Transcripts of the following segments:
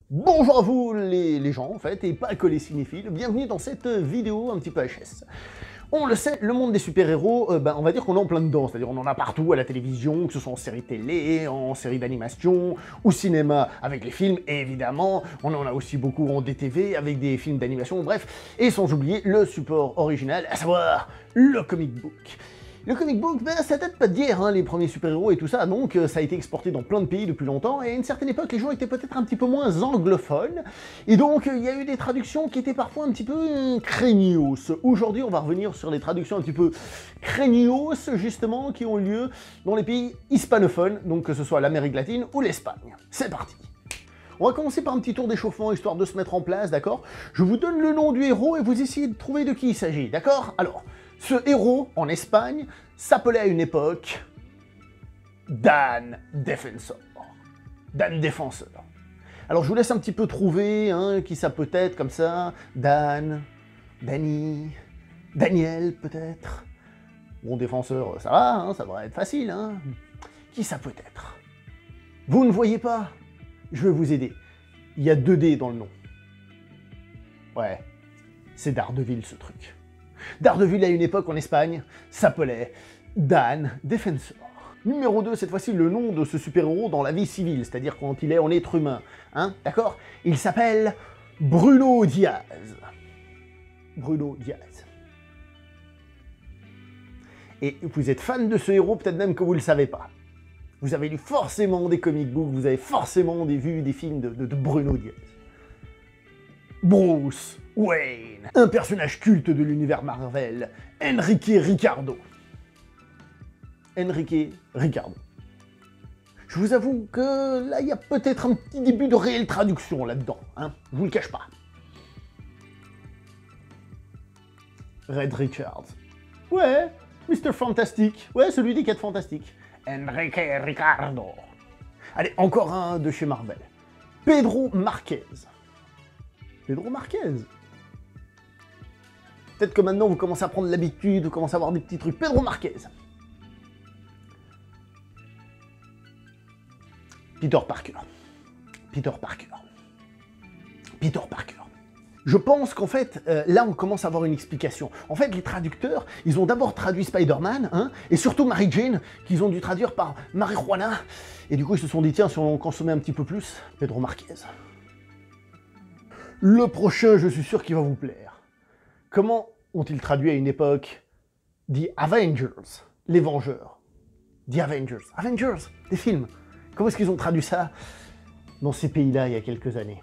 Bonjour à vous les gens en fait, et pas que les cinéphiles, bienvenue dans cette vidéo un petit peu HS. On le sait, le monde des super-héros, on va dire qu'on est en plein dedans, c'est-à-dire on en a partout à la télévision, que ce soit en série télé, en série d'animation, ou cinéma avec les films, et évidemment, on en a aussi beaucoup en DTV avec des films d'animation, bref, et sans oublier le support original, à savoir le comic book. Le comic book, ça date pas d'hier, hein, les premiers super-héros et tout ça, donc ça a été exporté dans plein de pays depuis longtemps, et à une certaine époque, les gens étaient peut-être un petit peu moins anglophones, et donc il y a eu des traductions qui étaient parfois un petit peu craignos. Aujourd'hui, on va revenir sur les traductions un petit peu craignos, justement, qui ont eu lieu dans les pays hispanophones, donc que ce soit l'Amérique latine ou l'Espagne. C'est parti. On va commencer par un petit tour d'échauffement, histoire de se mettre en place, d'accord? Je vous donne le nom du héros et vous essayez de trouver de qui il s'agit, d'accord? Alors, ce héros, en Espagne, s'appelait à une époque Dan Defensor. Dan Défenseur. Alors je vous laisse un petit peu trouver hein, qui ça peut être comme ça. Dan, Danny, Daniel peut-être. Bon, Défenseur, ça va, hein, ça devrait être facile. Hein. Qui ça peut être? Vous ne voyez pas? Je vais vous aider. Il y a 2 D dans le nom. Ouais, c'est Daredevil ce truc. Daredevil à une époque en Espagne s'appelait Dan Defensor. Numéro 2, cette fois-ci le nom de ce super-héros dans la vie civile, c'est-à-dire quand il est en être humain, hein, d'accord? Il s'appelle Bruno Diaz. Bruno Diaz. Et vous êtes fan de ce héros, peut-être même que vous ne le savez pas. Vous avez lu forcément des comic books, vous avez forcément vu des films de Bruno Diaz. Bruce Wayne, un personnage culte de l'univers Marvel, Enrique Ricardo. Enrique Ricardo. Je vous avoue que là, il y a peut-être un petit début de réelle traduction là-dedans, hein, je vous le cache pas. Red Richards. Ouais, Mr. Fantastic. Ouais, celui des 4 Fantastiques. Enrique Ricardo. Allez, encore un de chez Marvel. Pedro Marquez. Pedro Marquez. Peut-être que maintenant vous commencez à prendre l'habitude, vous commencez à avoir des petits trucs. Pedro Marquez. Peter Parker. Peter Parker. Peter Parker. Je pense qu'en fait, là on commence à avoir une explication. En fait, les traducteurs, ils ont d'abord traduit Spider-Man, hein, et surtout Mary Jane, qu'ils ont dû traduire par Marijuana. Et du coup, ils se sont dit, tiens, si on consommait un petit peu plus, Pedro Marquez. Le prochain, je suis sûr qu'il va vous plaire. Comment ont-ils traduit à une époque The Avengers, les Vengeurs? The Avengers. Avengers, des films. Comment est-ce qu'ils ont traduit ça dans ces pays-là il y a quelques années?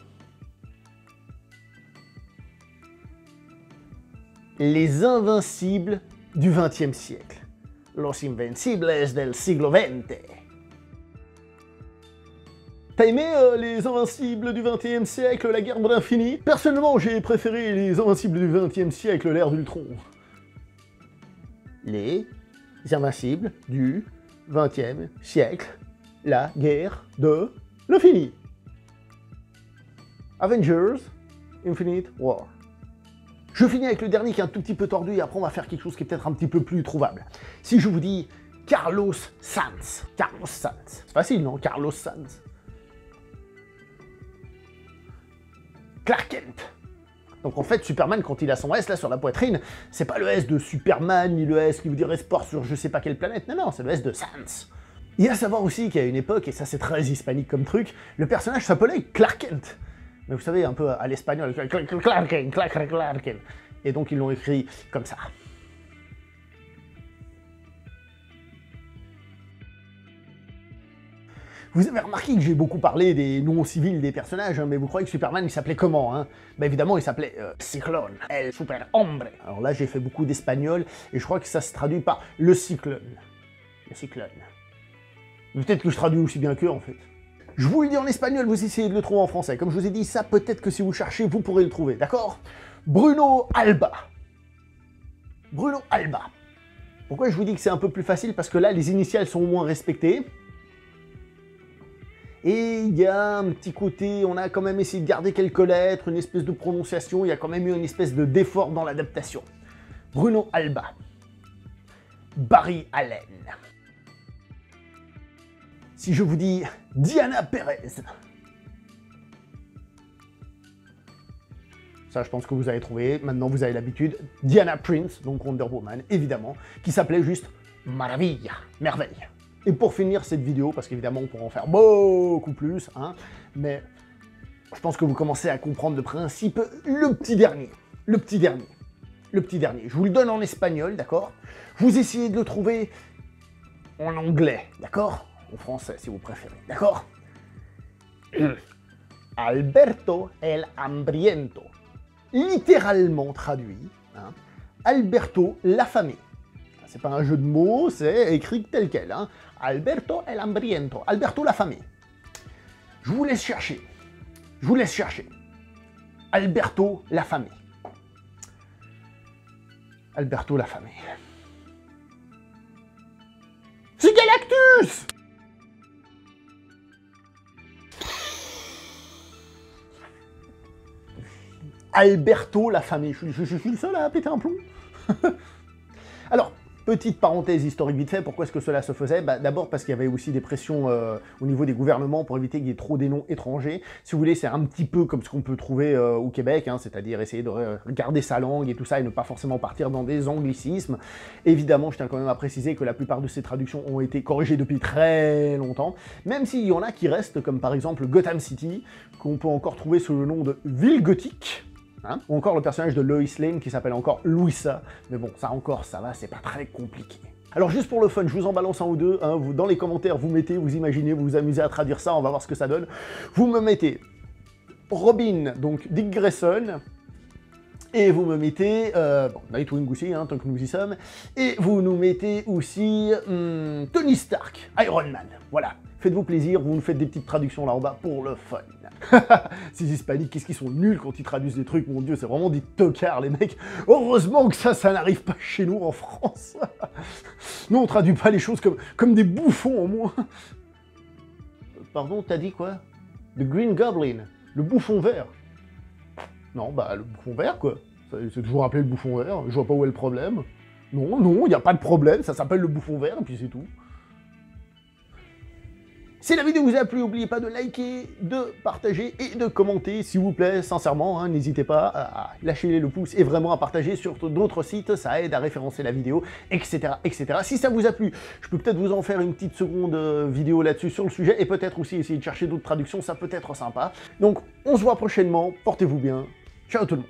Les Invincibles du XXe siècle. Los Invencibles del siglo XX. T'as aimé les Invincibles du XXe siècle, la guerre de l'infini? Personnellement, j'ai préféré les Invincibles du XXe siècle, l'ère d'Ultron. Les Invincibles du XXe siècle, la guerre de l'infini. Avengers, Infinite War. Je finis avec le dernier qui est un tout petit peu tordu et après on va faire quelque chose qui est peut-être un petit peu plus trouvable. Si je vous dis Carlos Sanz. Carlos Sanz. C'est facile, non? Carlos Sanz. Clark Kent. Donc en fait, Superman, quand il a son S là sur la poitrine, c'est pas le S de Superman, ni le S qui vous dirait sport sur je sais pas quelle planète, non, non, c'est le S de Sans. Il y a à savoir aussi qu'à une époque, et ça c'est très hispanique comme truc, le personnage s'appelait Clark Kent. Mais vous savez, un peu à l'espagnol, Clark Kent, Clark Kent. Et donc ils l'ont écrit comme ça. Vous avez remarqué que j'ai beaucoup parlé des noms civils des personnages, hein, mais vous croyez que Superman il s'appelait comment hein? Bah évidemment il s'appelait Cyclone, El Super Hombre. Alors là j'ai fait beaucoup d'espagnol et je crois que ça se traduit par le cyclone. Le cyclone. Peut-être que je traduis aussi bien qu'eux en fait. Je vous le dis en espagnol, vous essayez de le trouver en français. Comme je vous ai dit, ça peut-être que si vous cherchez, vous pourrez le trouver, d'accord? Bruno Alba. Bruno Alba. Pourquoi je vous dis que c'est un peu plus facile? Parce que là les initiales sont au moins respectées. Et il y a un petit côté, on a quand même essayé de garder quelques lettres, une espèce de prononciation, il y a quand même eu une espèce de d'effort dans l'adaptation. Bruno Alba. Barry Allen. Si je vous dis Diana Perez. Ça, je pense que vous avez trouvé. Maintenant, vous avez l'habitude. Diana Prince, donc Wonder Woman, évidemment, qui s'appelait juste Maravilla, merveille. Et pour finir cette vidéo, parce qu'évidemment, on pourra en faire beaucoup plus, hein, mais je pense que vous commencez à comprendre le principe. Le petit dernier. Je vous le donne en espagnol, d'accord? Vous essayez de le trouver en anglais, d'accord? En français, si vous préférez, d'accord? Alberto el Hambriento. Littéralement traduit, hein, Alberto l'affamé. C'est pas un jeu de mots, c'est écrit tel quel, hein. Alberto el Hambriento. Alberto l'affamé. Je vous laisse chercher. Alberto l'affamé. Alberto l'affamé. C'est Galactus! Alberto l'affamé. Je suis le seul à péter un plomb. Alors, petite parenthèse historique vite fait, pourquoi est-ce que cela se faisait? D'abord parce qu'il y avait aussi des pressions au niveau des gouvernements pour éviter qu'il y ait trop des noms étrangers. Si vous voulez, c'est un petit peu comme ce qu'on peut trouver au Québec, hein, c'est-à-dire essayer de garder sa langue et tout ça, et ne pas forcément partir dans des anglicismes. Évidemment, je tiens quand même à préciser que la plupart de ces traductions ont été corrigées depuis très longtemps, même s'il y en a qui restent, comme par exemple Gotham City, qu'on peut encore trouver sous le nom de ville gothique. Hein, ou encore le personnage de Lois Lane qui s'appelle encore Louisa, mais bon, ça encore, ça va, c'est pas très compliqué. Alors juste pour le fun, je vous en balance un ou deux, hein, vous, dans les commentaires, vous mettez, vous imaginez, vous vous amusez à traduire ça, on va voir ce que ça donne. Vous me mettez Robin, donc Dick Grayson, et vous me mettez, bon, Nightwing aussi, hein, tant que nous y sommes, et vous nous mettez aussi Tony Stark, Iron Man, voilà. Faites-vous plaisir, vous nous faites des petites traductions là en bas pour le fun. Ces hispaniques, qu'est-ce qu'ils sont nuls quand ils traduisent des trucs, mon dieu, c'est vraiment des tocards les mecs. Heureusement que ça n'arrive pas chez nous en France. Nous on traduit pas les choses comme des bouffons au moins. Pardon, t'as dit quoi? The Green Goblin, le bouffon vert. Non, bah le bouffon vert quoi. C'est toujours appelé le bouffon vert, je vois pas où est le problème. Non, y a pas de problème, ça s'appelle le bouffon vert et puis c'est tout. Si la vidéo vous a plu, n'oubliez pas de liker, de partager et de commenter, s'il vous plaît, sincèrement, hein, n'hésitez pas à lâcher le pouce et vraiment à partager sur d'autres sites, ça aide à référencer la vidéo, etc., etc. Si ça vous a plu, je peux peut-être vous en faire une petite seconde vidéo là-dessus sur le sujet, et peut-être aussi essayer de chercher d'autres traductions, ça peut être sympa. Donc, on se voit prochainement, portez-vous bien, ciao tout le monde.